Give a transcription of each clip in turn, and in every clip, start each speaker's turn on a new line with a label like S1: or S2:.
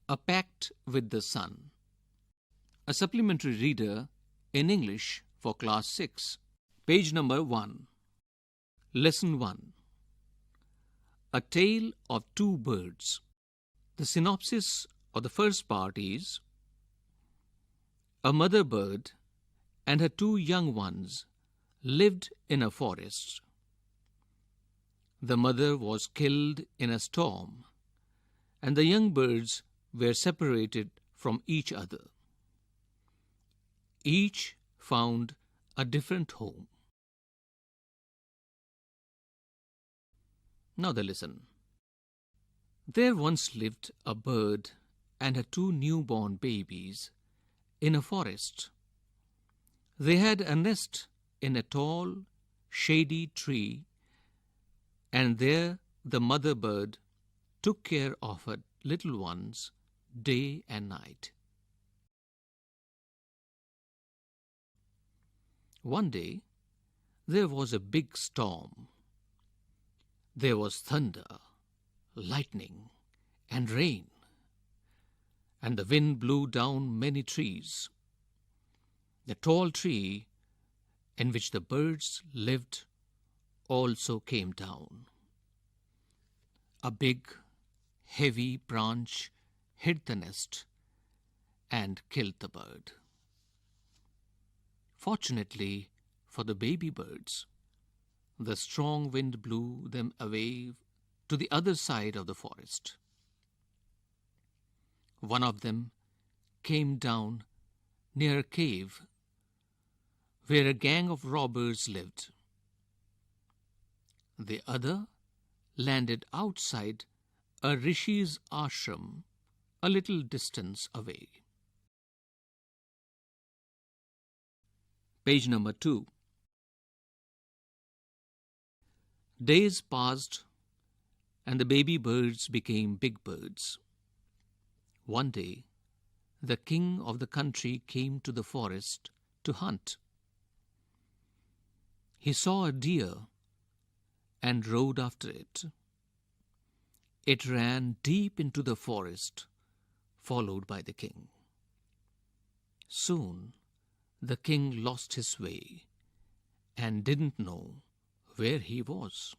S1: A Pact with the Sun. A supplementary reader in English for Class 6. Page number 1. Lesson 1. A Tale of Two Birds. The synopsis of the first part is: a mother bird and her two young ones lived in a forest. The mother was killed in a storm, and the young birds were separated from each other. Each found a different home. Now the lesson. There once lived a bird and her two newborn babies in a forest. They had a nest in a tall, shady tree, and there the mother bird took care of her little ones day and night. One day, there was a big storm. There was thunder, lightning, and rain, and the wind blew down many trees. The tall tree in which the birds lived also came down. A big, heavy branch hit the nest and killed the bird. Fortunately for the baby birds, the strong wind blew them away to the other side of the forest. One of them came down near a cave where a gang of robbers lived. The other landed outside a rishi's ashram a little distance away. Page number 2. Days passed, and the baby birds became big birds. One day, the king of the country came to the forest to hunt. He saw a deer and rode after it. It ran deep into the forest, followed by the king. Soon, the king lost his way and didn't know where he was.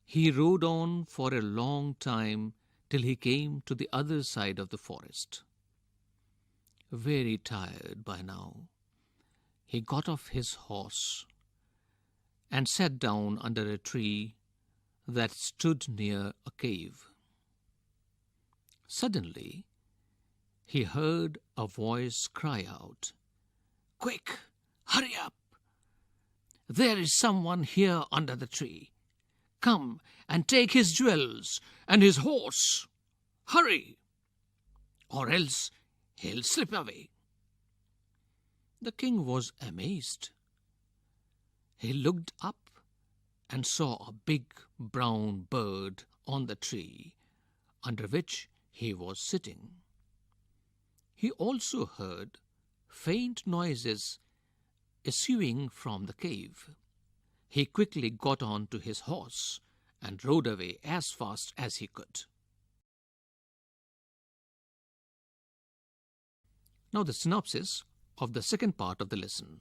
S1: He rode on for a long time till he came to the other side of the forest. Very tired by now, he got off his horse and sat down under a tree that stood near a cave. Suddenly, he heard a voice cry out, "Quick, hurry up! There is someone here under the tree. Come and take his jewels and his horse. Hurry, or else he'll slip away." The king was amazed. He looked up and saw a big brown bird on the tree under which he was sitting. He also heard faint noises issuing from the cave. He quickly got on to his horse and rode away as fast as he could. Now the synopsis of the second part of the lesson.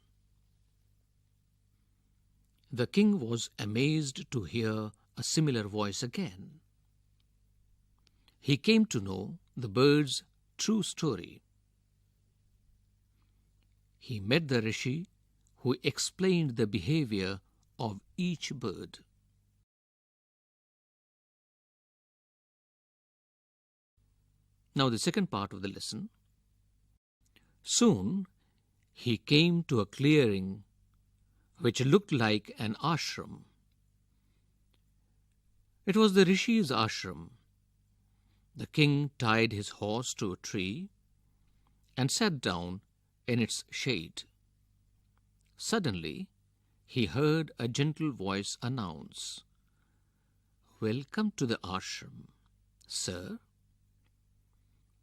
S1: The king was amazed to hear a similar voice again. He came to know the bird's true story. He met the rishi who explained the behavior of each bird. Now the second part of the lesson. Soon he came to a clearing which looked like an ashram. It was the rishi's ashram. The king tied his horse to a tree and sat down in its shade. Suddenly, he heard a gentle voice announce, "Welcome to the ashram, sir.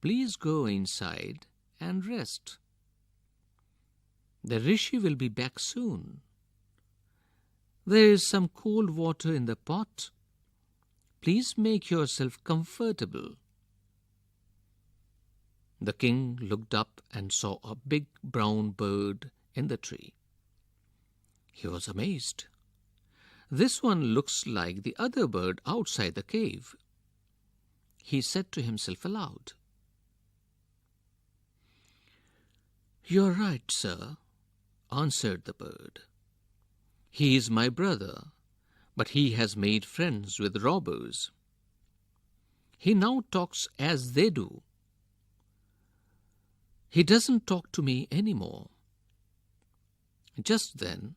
S1: Please go inside and rest. The rishi will be back soon. There is some cold water in the pot. Please make yourself comfortable." The king looked up and saw a big brown bird in the tree. He was amazed. "This one looks like the other bird outside the cave," he said to himself aloud. "You're right, sir," answered the bird. "He is my brother, but he has made friends with robbers. He now talks as they do. He doesn't talk to me anymore." Just then,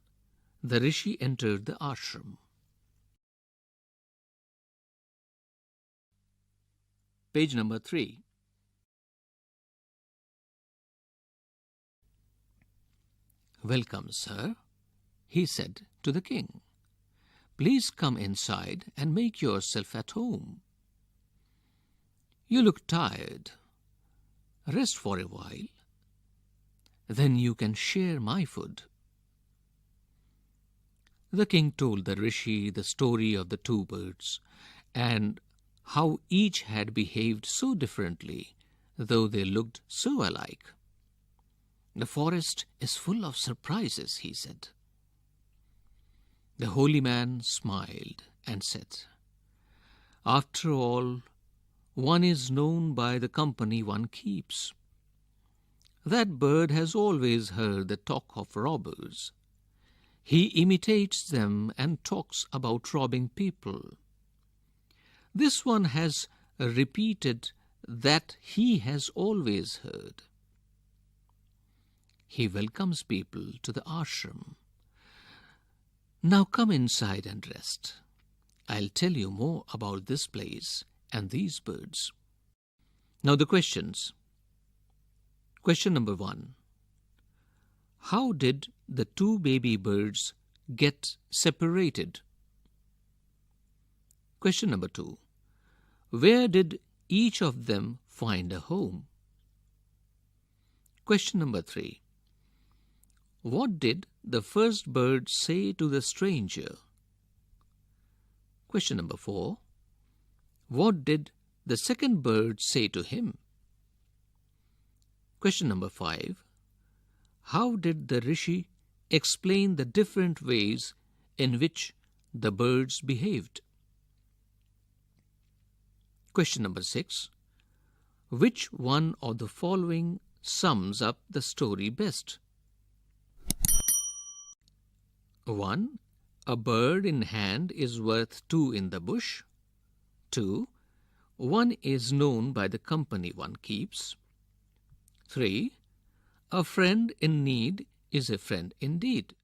S1: the rishi entered the ashram. Page number 3. "Welcome, sir," he said to the king. "Please come inside and make yourself at home. You look tired. Rest for a while. Then you can share my food." The king told the rishi the story of the two birds and how each had behaved so differently, though they looked so alike. "The forest is full of surprises," he said. The holy man smiled and said, "After all, one is known by the company one keeps. That bird has always heard the talk of robbers. He imitates them and talks about robbing people. This one has repeated that he has always heard. He welcomes people to the ashram. Now come inside and rest. I'll tell you more about this place and these birds." Now the questions. Question number 1. How did the two baby birds get separated? Question number 2. Where did each of them find a home? Question number 3. What did the first bird say to the stranger? Question number 4. What did the second bird say to him? Question number 5. How did the rishi explain the different ways in which the birds behaved? Question number 6. Which one of the following sums up the story best? 1. A bird in hand is worth two in the bush. 2. One is known by the company one keeps. 3. A friend in need is a friend indeed.